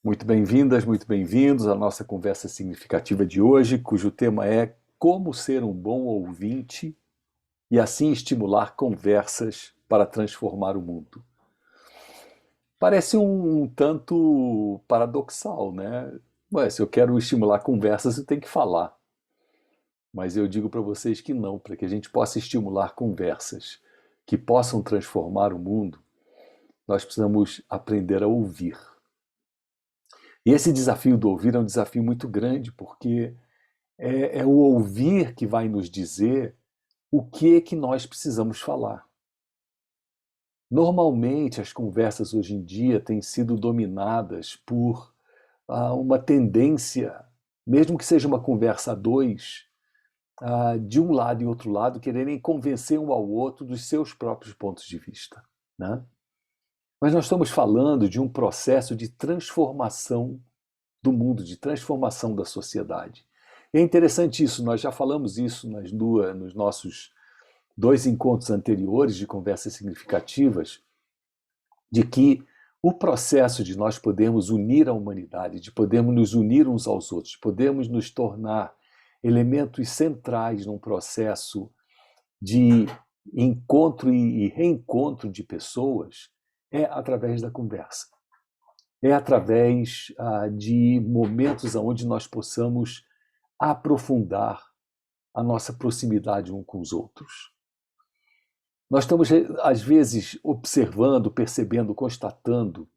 Muito bem-vindas, muito bem-vindos à nossa conversa significativa de hoje, cujo tema é como ser um bom ouvinte e assim estimular conversas para transformar o mundo. Parece um tanto paradoxal, né? Ué, se eu quero estimular conversas, eu tenho que falar. Mas eu digo para vocês que não, para que a gente possa estimular conversas que possam transformar o mundo, nós precisamos aprender a ouvir. E esse desafio do ouvir é um desafio muito grande, porque é o ouvir que vai nos dizer o que é que nós precisamos falar. Normalmente, as conversas hoje em dia têm sido dominadas por uma tendência, mesmo que seja uma conversa a dois, de um lado e outro lado, quererem convencer um ao outro dos seus próprios pontos de vista, né? Mas nós estamos falando de um processo de transformação do mundo, de transformação da sociedade. E é interessante isso, nós já falamos isso nos nossos dois encontros anteriores de conversas significativas, de que o processo de nós podermos unir a humanidade, de podermos nos unir uns aos outros, de podermos nos tornar elementos centrais num processo de encontro e reencontro de pessoas, é através da conversa. É através de momentos onde nós possamos aprofundar a nossa proximidade uns com os outros. Nós estamos, às vezes, observando, percebendo, constatando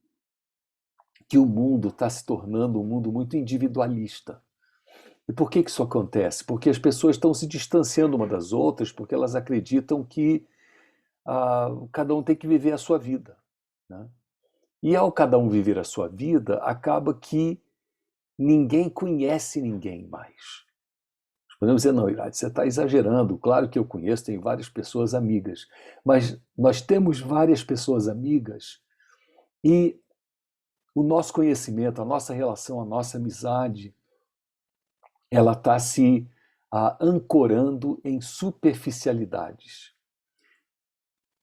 que o mundo está se tornando um mundo muito individualista. E por que isso acontece? Porque as pessoas estão se distanciando uma das outras, porque elas acreditam que cada um tem que viver a sua vida, né? E ao cada um viver a sua vida, acaba que ninguém conhece ninguém mais. Podemos dizer, não, Iraide, você está exagerando. Claro que eu conheço, tenho várias pessoas amigas, mas nós temos várias pessoas amigas e o nosso conhecimento, a nossa relação, a nossa amizade, ela está se ancorando em superficialidades.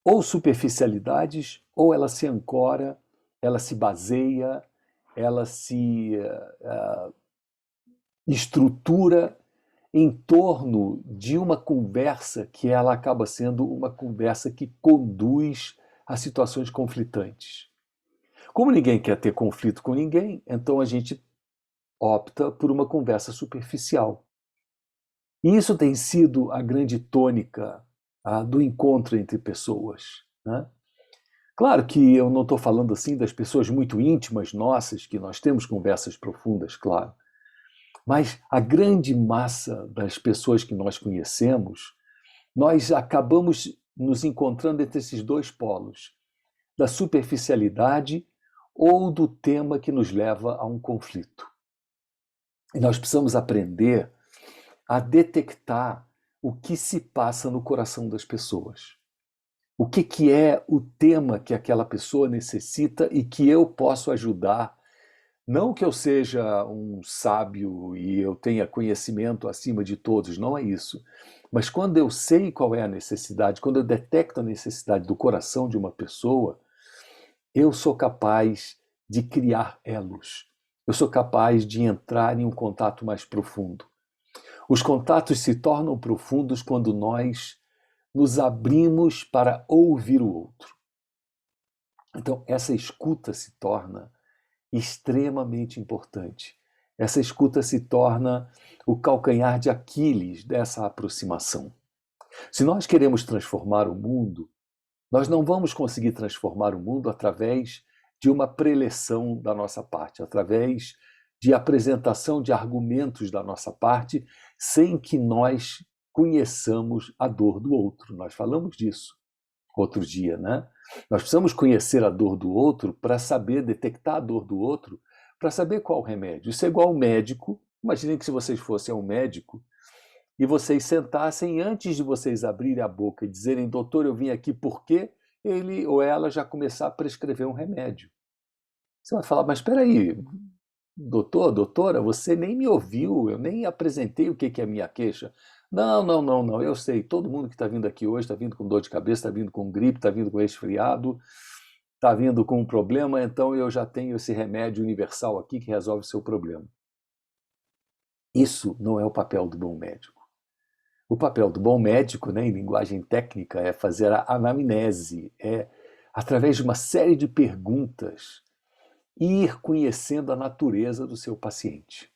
Ou superficialidades, ou ela se ancora, ela se baseia, ela se estrutura em torno de uma conversa que ela acaba sendo uma conversa que conduz a situações conflitantes. Como ninguém quer ter conflito com ninguém, então a gente opta por uma conversa superficial. E isso tem sido a grande tônica do encontro entre pessoas, né? Claro que eu não estou falando assim das pessoas muito íntimas nossas, que nós temos conversas profundas, claro. Mas a grande massa das pessoas que nós conhecemos, nós acabamos nos encontrando entre esses dois polos, da superficialidade ou do tema que nos leva a um conflito. E nós precisamos aprender a detectar o que se passa no coração das pessoas. O que é o tema que aquela pessoa necessita e que eu posso ajudar. Não que eu seja um sábio e eu tenha conhecimento acima de todos, não é isso. Mas quando eu sei qual é a necessidade, quando eu detecto a necessidade do coração de uma pessoa, eu sou capaz de criar elos. Eu sou capaz de entrar em um contato mais profundo. Os contatos se tornam profundos quando nós nos abrimos para ouvir o outro. Então, essa escuta se torna extremamente importante. Essa escuta se torna o calcanhar de Aquiles dessa aproximação. Se nós queremos transformar o mundo, nós não vamos conseguir transformar o mundo através de uma preleção da nossa parte, através de apresentação de argumentos da nossa parte, sem que nós conheçamos a dor do outro. Nós falamos disso outro dia, né? Nós precisamos conhecer a dor do outro para saber detectar a dor do outro, para saber qual o remédio. Isso é igual ao médico. Imaginem que se vocês fossem ao médico e vocês sentassem antes de vocês abrirem a boca e dizerem, doutor, eu vim aqui porque ele ou ela já começar a prescrever um remédio. Você vai falar, mas espera aí, doutor, doutora, você nem me ouviu, eu nem apresentei o que é a minha queixa. Não, não, não, não, eu sei, todo mundo que está vindo aqui hoje está vindo com dor de cabeça, está vindo com gripe, está vindo com resfriado, está vindo com um problema, então eu já tenho esse remédio universal aqui que resolve o seu problema. Isso não é o papel do bom médico. O papel do bom médico, né, em linguagem técnica, é fazer a anamnese, é, através de uma série de perguntas, ir conhecendo a natureza do seu paciente.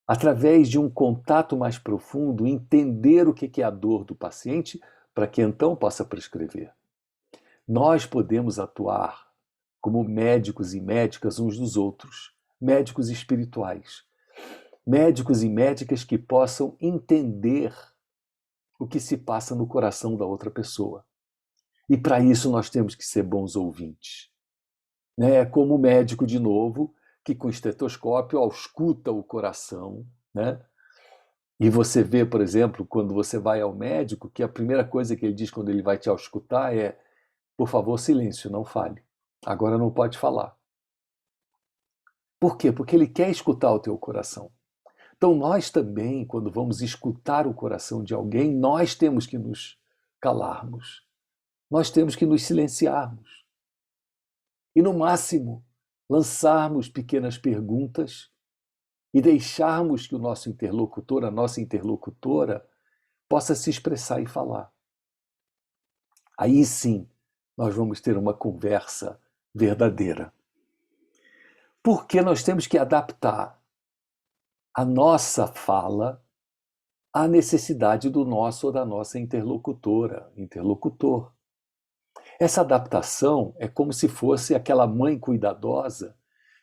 Através de um contato mais profundo, entender o que é a dor do paciente, para que então possa prescrever. Nós podemos atuar como médicos e médicas uns dos outros, médicos espirituais, médicos e médicas que possam entender o que se passa no coração da outra pessoa. E para isso nós temos que ser bons ouvintes. É como o médico, de novo, que com estetoscópio ausculta o coração, né? E você vê, por exemplo, quando você vai ao médico, que a primeira coisa que ele diz quando ele vai te auscultar é: por favor, silêncio, não fale. Agora não pode falar. Por quê? Porque ele quer escutar o teu coração. Então nós também, quando vamos escutar o coração de alguém, nós temos que nos calarmos. Nós temos que nos silenciarmos. E no máximo, lançarmos pequenas perguntas e deixarmos que o nosso interlocutor, a nossa interlocutora, possa se expressar e falar. Aí sim, nós vamos ter uma conversa verdadeira. Porque nós temos que adaptar a nossa fala à necessidade do nosso ou da nossa interlocutora, interlocutor. Essa adaptação é como se fosse aquela mãe cuidadosa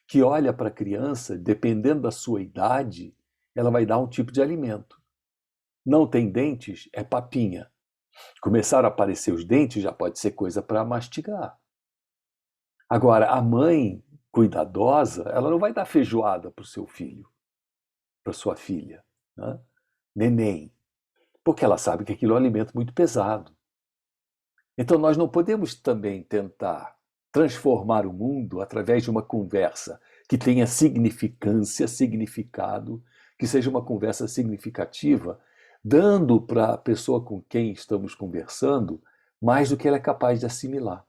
que olha para a criança, dependendo da sua idade, ela vai dar um tipo de alimento. Não tem dentes, é papinha. Começaram a aparecer os dentes, já pode ser coisa para mastigar. Agora, a mãe cuidadosa, ela não vai dar feijoada para o seu filho, para sua filha, né? Neném, porque ela sabe que aquilo é um alimento muito pesado. Então nós não podemos também tentar transformar o mundo através de uma conversa que tenha significância, significado, que seja uma conversa significativa, dando para a pessoa com quem estamos conversando mais do que ela é capaz de assimilar.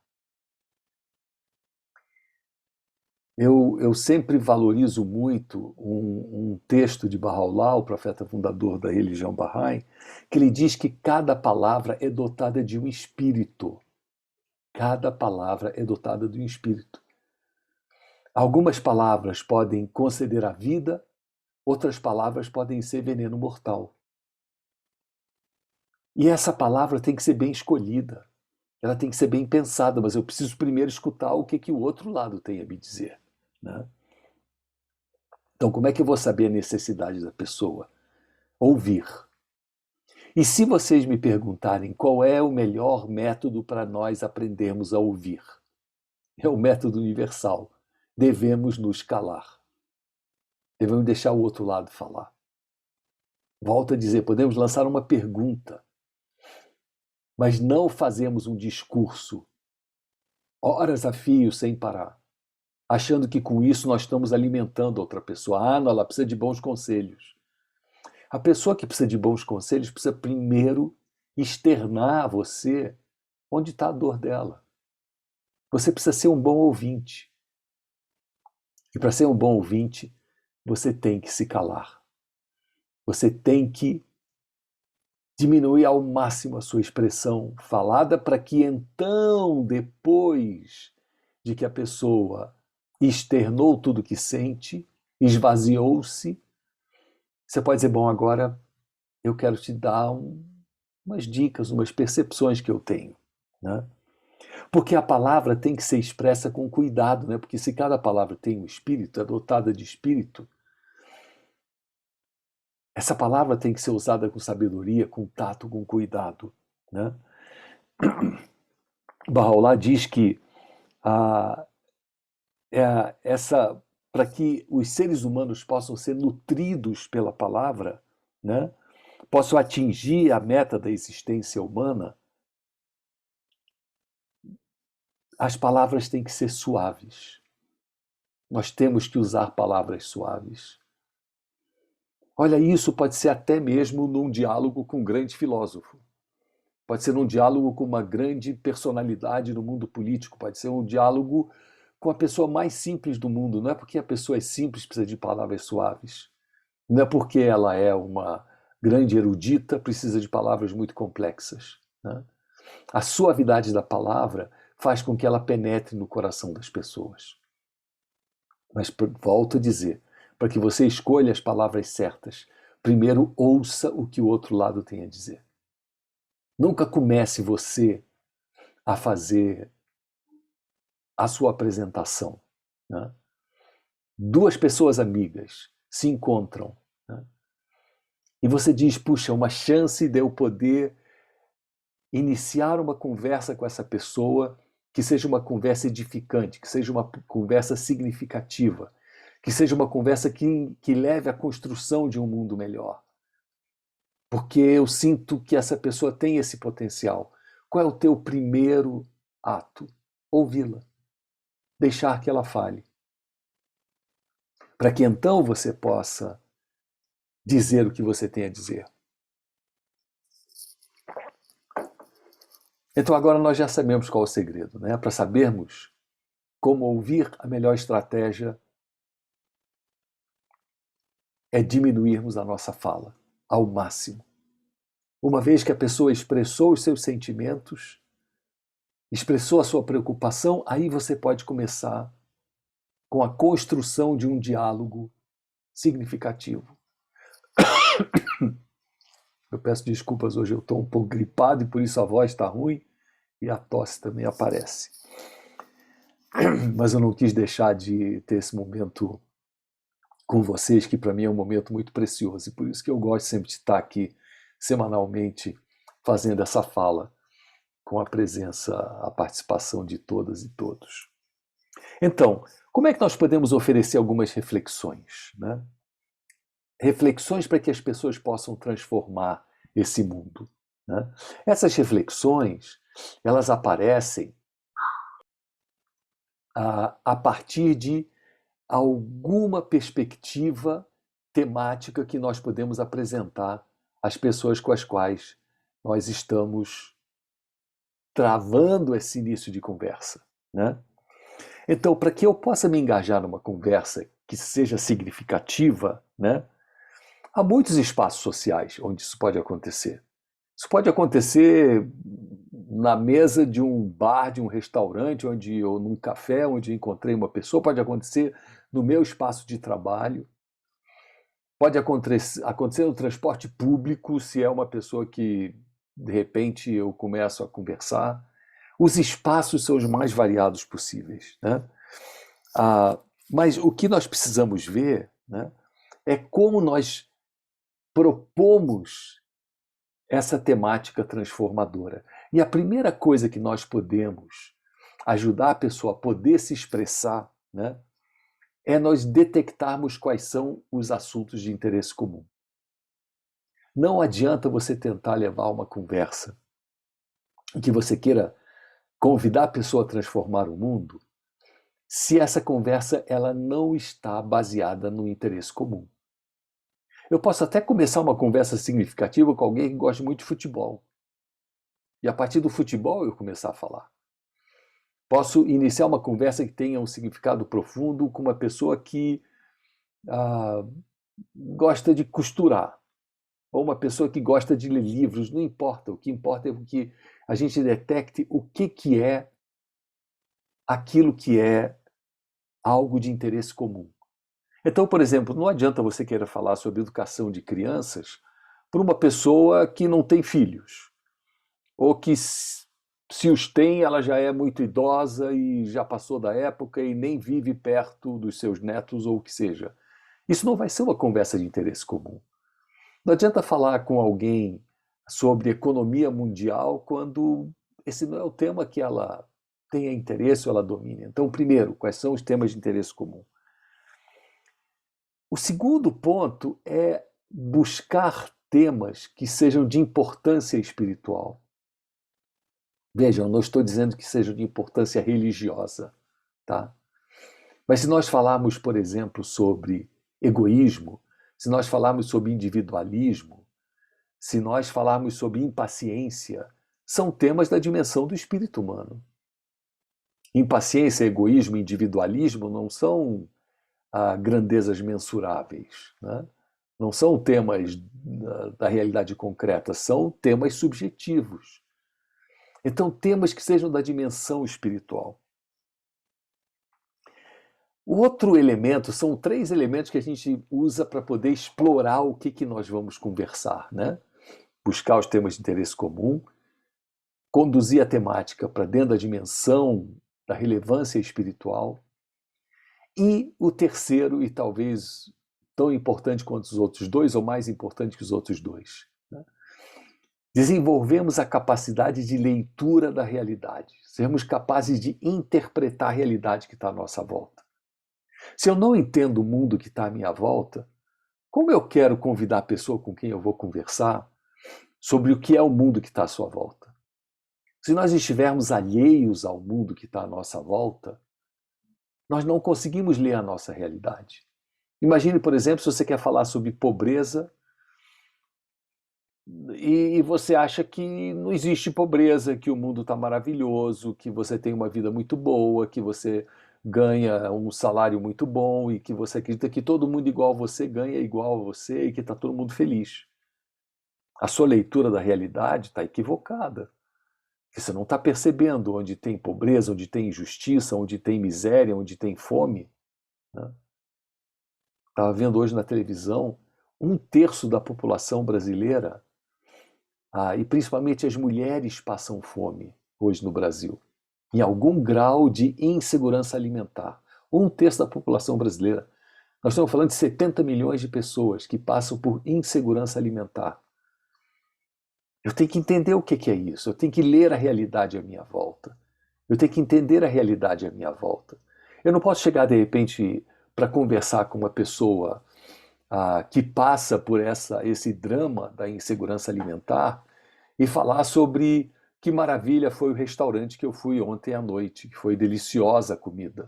Eu sempre valorizo muito um texto de Bahá'u'lláh, o profeta fundador da religião Bahá'í, que ele diz que cada palavra é dotada de um espírito. Cada palavra é dotada de um espírito. Algumas palavras podem conceder a vida, outras palavras podem ser veneno mortal. E essa palavra tem que ser bem escolhida, ela tem que ser bem pensada, mas eu preciso primeiro escutar o que o outro lado tem a me dizer, né? Então, como é que eu vou saber a necessidade da pessoa? Ouvir. E se vocês me perguntarem qual é o melhor método para nós aprendermos a ouvir, é o método universal. Devemos nos calar. Devemos deixar o outro lado falar. Volto a dizer, podemos lançar uma pergunta, mas não fazemos um discurso, horas a fio, sem parar, achando que com isso nós estamos alimentando a outra pessoa. Ah, não, ela precisa de bons conselhos. A pessoa que precisa de bons conselhos precisa primeiro externar a você onde está a dor dela. Você precisa ser um bom ouvinte. E para ser um bom ouvinte, você tem que se calar. Você tem que diminuir ao máximo a sua expressão falada para que então, depois de que a pessoa externou tudo que sente, esvaziou-se, você pode dizer, bom, agora eu quero te dar umas dicas, umas percepções que eu tenho, né? Porque a palavra tem que ser expressa com cuidado, né? Porque se cada palavra tem um espírito, é dotada de espírito, essa palavra tem que ser usada com sabedoria, com tato, com cuidado, né? Bahá'u'lláh diz que para que os seres humanos possam ser nutridos pela palavra, né? Possam atingir a meta da existência humana, as palavras têm que ser suaves. Nós temos que usar palavras suaves. Olha, isso pode ser até mesmo num diálogo com um grande filósofo. pode ser um diálogo com uma grande personalidade no mundo político, pode ser um diálogo com a pessoa mais simples do mundo. Não é porque a pessoa é simples que precisa de palavras suaves. Não é porque ela é uma grande erudita precisa de palavras muito complexas, né? A suavidade da palavra faz com que ela penetre no coração das pessoas. Mas volto a dizer, para que você escolha as palavras certas, primeiro ouça o que o outro lado tem a dizer. Nunca comece você a fazer a sua apresentação, né? Duas pessoas amigas se encontram, né? E você diz, puxa, uma chance de eu poder iniciar uma conversa com essa pessoa que seja uma conversa edificante, que seja uma conversa significativa, que seja uma conversa que leve à construção de um mundo melhor. Porque eu sinto que essa pessoa tem esse potencial. Qual é o teu primeiro ato? Ouvi-la. Deixar que ela fale. Para que então você possa dizer o que você tem a dizer. Então agora nós já sabemos qual é o segredo, né? Para sabermos como ouvir, a melhor estratégia é diminuirmos a nossa fala ao máximo. Uma vez que a pessoa expressou os seus sentimentos, expressou a sua preocupação, aí você pode começar com a construção de um diálogo significativo. Eu peço desculpas, hoje eu estou um pouco gripado e por isso a voz está ruim e a tosse também aparece. Mas eu não quis deixar de ter esse momento com vocês, que para mim é um momento muito precioso, e por isso que eu gosto sempre de estar aqui semanalmente fazendo essa fala, com a presença, a participação de todas e todos. Então, como é que nós podemos oferecer algumas reflexões, né? Reflexões para que as pessoas possam transformar esse mundo, né? Essas reflexões, elas aparecem a partir de alguma perspectiva temática que nós podemos apresentar às pessoas com as quais nós estamos travando esse início de conversa, né? Então, para que eu possa me engajar numa conversa que seja significativa, né, há muitos espaços sociais onde isso pode acontecer. Isso pode acontecer na mesa de um bar, de um restaurante, ou num café onde eu encontrei uma pessoa, pode acontecer no meu espaço de trabalho, pode acontecer no transporte público, se é uma pessoa que, de repente, eu começo a conversar. Os espaços são os mais variados possíveis, né? Mas o que nós precisamos ver, né, é como nós propomos essa temática transformadora. E a primeira coisa que nós podemos ajudar a pessoa a poder se expressar, né, é nós detectarmos quais são os assuntos de interesse comum. Não adianta você tentar levar uma conversa em que você queira convidar a pessoa a transformar o mundo, se essa conversa ela não está baseada no interesse comum. Eu posso até começar uma conversa significativa com alguém que gosta muito de futebol. E a partir do futebol eu começar a falar. Posso iniciar uma conversa que tenha um significado profundo com uma pessoa que gosta de costurar, ou uma pessoa que gosta de ler livros, não importa. O que importa é que a gente detecte o que é aquilo que é algo de interesse comum. Então, por exemplo, não adianta você querer falar sobre educação de crianças para uma pessoa que não tem filhos, ou que, se os tem, ela já é muito idosa e já passou da época e nem vive perto dos seus netos ou o que seja. Isso não vai ser uma conversa de interesse comum. Não adianta falar com alguém sobre economia mundial quando esse não é o tema que ela tenha interesse ou ela domine. Então, primeiro, quais são os temas de interesse comum? O segundo ponto é buscar temas que sejam de importância espiritual. Vejam, não estou dizendo que sejam de importância religiosa, tá? Mas se nós falarmos, por exemplo, sobre egoísmo, se nós falarmos sobre individualismo, se nós falarmos sobre impaciência, são temas da dimensão do espírito humano. Impaciência, egoísmo, individualismo não são grandezas mensuráveis, né? Não são temas da realidade concreta, são temas subjetivos. Então, temas que sejam da dimensão espiritual. O outro elemento, são 3 elementos que a gente usa para poder explorar o que nós vamos conversar, né? Buscar os temas de interesse comum, conduzir a temática para dentro da dimensão da relevância espiritual. E o terceiro, e talvez tão importante quanto os outros 2, ou mais importante que os outros 2, né? Desenvolvemos a capacidade de leitura da realidade, sermos capazes de interpretar a realidade que está à nossa volta. Se eu não entendo o mundo que está à minha volta, como eu quero convidar a pessoa com quem eu vou conversar sobre o que é o mundo que está à sua volta? Se nós estivermos alheios ao mundo que está à nossa volta, nós não conseguimos ler a nossa realidade. Imagine, por exemplo, se você quer falar sobre pobreza e você acha que não existe pobreza, que o mundo está maravilhoso, que você tem uma vida muito boa, que você ganha um salário muito bom e que você acredita que todo mundo igual a você ganha igual a você e que está todo mundo feliz. A sua leitura da realidade está equivocada. Porque você não está percebendo onde tem pobreza, onde tem injustiça, onde tem miséria, onde tem fome, né? Estava vendo hoje na televisão, 1/3 da população brasileira, e principalmente as mulheres, passam fome hoje no Brasil, em algum grau de insegurança alimentar. 1/3 da população brasileira. Nós estamos falando de 70 milhões de pessoas que passam por insegurança alimentar. Eu tenho que entender o que é isso, eu tenho que ler a realidade à minha volta, eu tenho que entender a realidade à minha volta. Eu não posso chegar de repente para conversar com uma pessoa que passa por esse drama da insegurança alimentar e falar sobre que maravilha foi o restaurante que eu fui ontem à noite, que foi deliciosa a comida.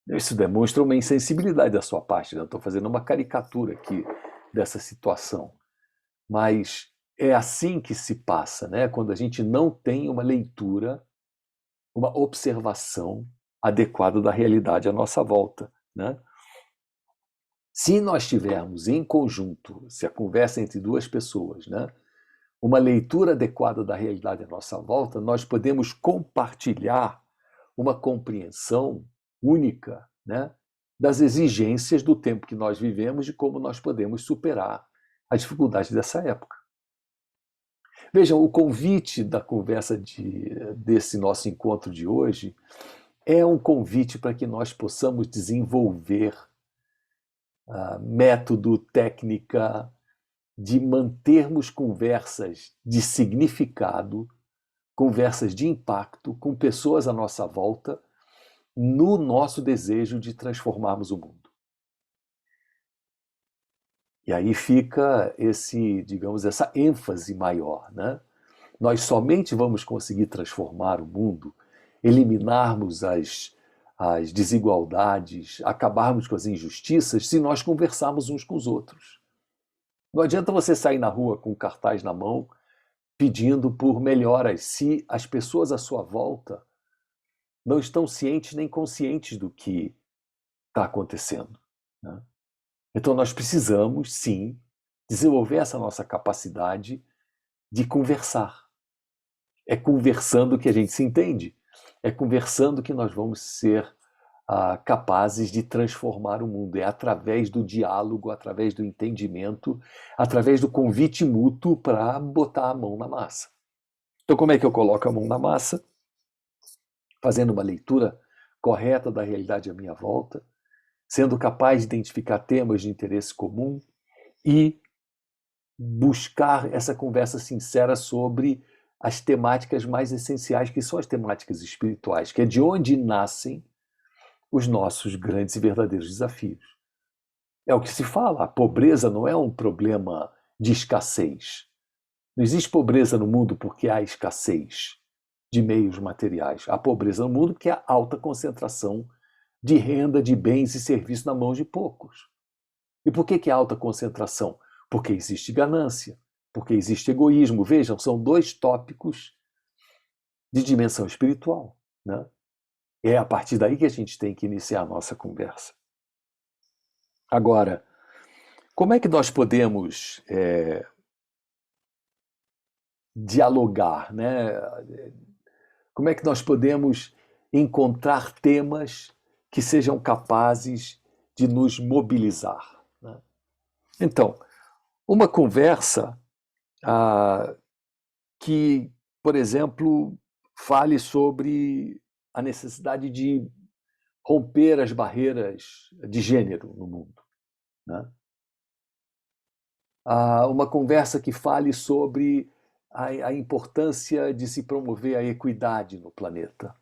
Isso demonstra uma insensibilidade da sua parte, né? Eu estou fazendo uma caricatura aqui dessa situação. Mas é assim que se passa, né? Quando a gente não tem uma leitura, uma observação adequada da realidade à nossa volta, né? Se nós tivermos em conjunto, se a conversa é entre 2 pessoas, né, uma leitura adequada da realidade à nossa volta, nós podemos compartilhar uma compreensão única, né, das exigências do tempo que nós vivemos, de como nós podemos superar a dificuldade dessa época. Vejam, o convite da conversa desse nosso encontro de hoje é um convite para que nós possamos desenvolver método, técnica de mantermos conversas de significado, conversas de impacto com pessoas à nossa volta, no nosso desejo de transformarmos o mundo. E aí fica essa ênfase maior, né? Nós somente vamos conseguir transformar o mundo, eliminarmos as desigualdades, acabarmos com as injustiças, se nós conversarmos uns com os outros. Não adianta você sair na rua com um cartaz na mão pedindo por melhoras se as pessoas à sua volta não estão cientes nem conscientes do que está acontecendo, né? Então nós precisamos, sim, desenvolver essa nossa capacidade de conversar. É conversando que a gente se entende. É conversando que nós vamos ser capazes de transformar o mundo. É através do diálogo, através do entendimento, através do convite mútuo para botar a mão na massa. Então, como é que eu coloco a mão na massa? Fazendo uma leitura correta da realidade à minha volta, sendo capaz de identificar temas de interesse comum e buscar essa conversa sincera sobre as temáticas mais essenciais, que são as temáticas espirituais, que é de onde nascem os nossos grandes e verdadeiros desafios. É o que se fala, a pobreza não é um problema de escassez. Não existe pobreza no mundo porque há escassez de meios materiais. Há pobreza no mundo porque há alta concentração de renda, de bens e serviços na mão de poucos. E por que há alta concentração? Porque existe ganância, porque existe egoísmo. Vejam, são 2 tópicos de dimensão espiritual, né? É a partir daí que a gente tem que iniciar a nossa conversa. Agora, como é que nós podemos dialogar, né? Como é que nós podemos encontrar temas que sejam capazes de nos mobilizar, né? Então, uma conversa que, por exemplo, fale sobre a necessidade de romper as barreiras de gênero no mundo, né? Uma conversa que fale sobre a importância de se promover a equidade no planeta.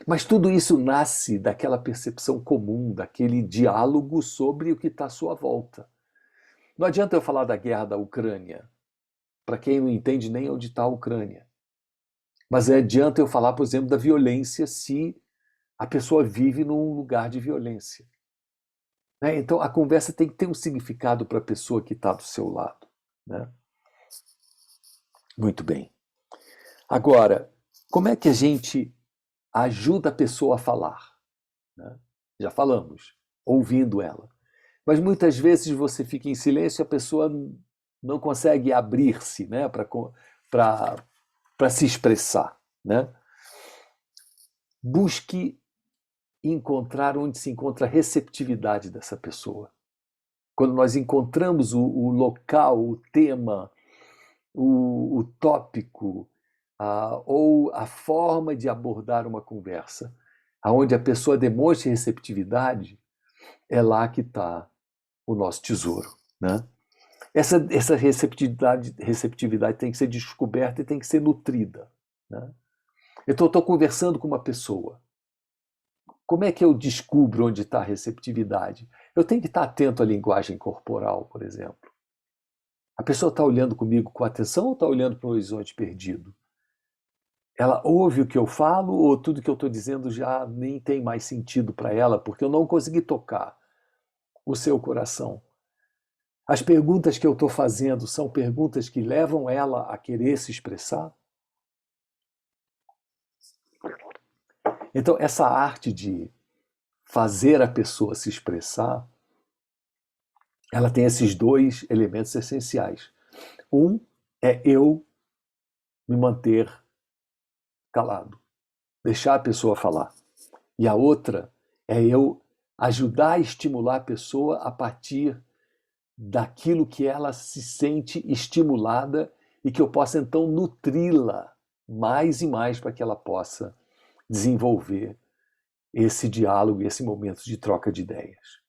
Mas tudo isso nasce daquela percepção comum, daquele diálogo sobre o que está à sua volta. Não adianta eu falar da guerra da Ucrânia, para quem não entende nem onde está a Ucrânia. Mas adianta eu falar, por exemplo, da violência se a pessoa vive num lugar de violência, né? Então a conversa tem que ter um significado para a pessoa que está do seu lado, né? Muito bem. Agora, como é que a gente ajuda a pessoa a falar, né? Já falamos, ouvindo ela. Mas muitas vezes você fica em silêncio e a pessoa não consegue abrir-se, né, para se expressar, né? Busque encontrar onde se encontra a receptividade dessa pessoa. Quando nós encontramos o local, o tema, o tópico, ou a forma de abordar uma conversa, aonde a pessoa demonstre receptividade, é lá que está o nosso tesouro, né? Essa receptividade tem que ser descoberta e tem que ser nutrida, né? Então, eu estou conversando com uma pessoa. Como é que eu descubro onde está a receptividade? Eu tenho que estar atento à linguagem corporal, por exemplo. A pessoa está olhando comigo com atenção ou está olhando para o horizonte perdido? Ela ouve o que eu falo ou tudo que eu estou dizendo já nem tem mais sentido para ela, porque eu não consegui tocar o seu coração? As perguntas que eu estou fazendo são perguntas que levam ela a querer se expressar? Então, essa arte de fazer a pessoa se expressar, ela tem esses dois elementos essenciais. Um é eu me manter calado, deixar a pessoa falar. E a outra é eu ajudar a estimular a pessoa a partir daquilo que ela se sente estimulada e que eu possa então nutri-la mais e mais para que ela possa desenvolver esse diálogo, esse momento de troca de ideias.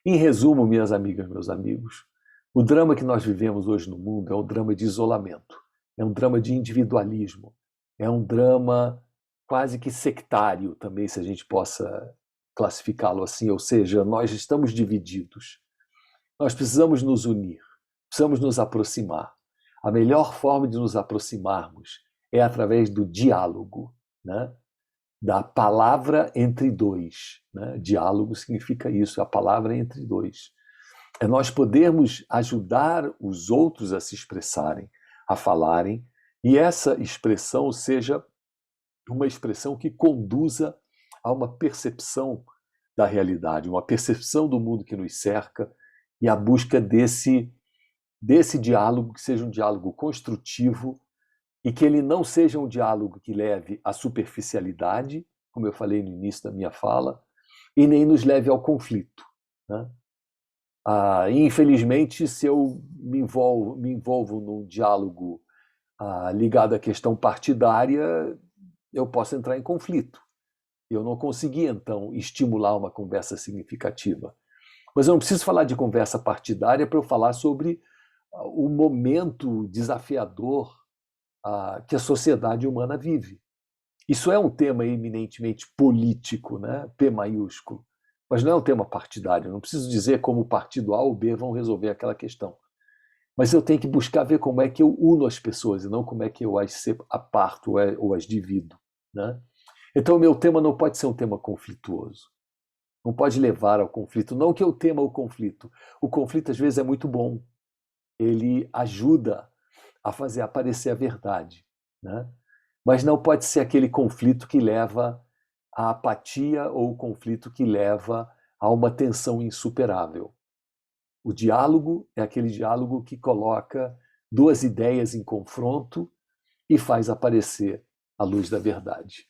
Em resumo, minhas amigas, meus amigos, o drama que nós vivemos hoje no mundo é um drama de isolamento, é um drama de individualismo, é um drama quase que sectário também, se a gente possa classificá-lo assim, ou seja, nós estamos divididos. Nós precisamos nos unir, precisamos nos aproximar. A melhor forma de nos aproximarmos é através do diálogo, né? Da palavra entre dois, né? Diálogo significa isso, a palavra entre dois. É nós podermos ajudar os outros a se expressarem, a falarem, e essa expressão seja uma expressão que conduza a uma percepção da realidade, uma percepção do mundo que nos cerca e a busca desse diálogo que seja um diálogo construtivo e que ele não seja um diálogo que leve à superficialidade, como eu falei no início da minha fala, e nem nos leve ao conflito, né? Infelizmente, se eu me envolvo num diálogo ligado à questão partidária, eu posso entrar em conflito. Eu não consegui, então, estimular uma conversa significativa. Mas eu não preciso falar de conversa partidária para eu falar sobre o momento desafiador que a sociedade humana vive. Isso é um tema eminentemente político, né? P maiúsculo, mas não é um tema partidário. Eu não preciso dizer como o partido A ou B vão resolver aquela questão. Mas eu tenho que buscar ver como é que eu uno as pessoas e não como é que eu as aparto ou as divido, né? Então, o meu tema não pode ser um tema conflituoso. Não pode levar ao conflito. Não que eu tema o conflito. O conflito, às vezes, é muito bom. Ele ajuda a fazer aparecer a verdade, né? mas não pode ser aquele conflito que leva à apatia ou o conflito que leva a uma tensão insuperável. O diálogo é aquele diálogo que coloca duas ideias em confronto e faz aparecer a luz da verdade.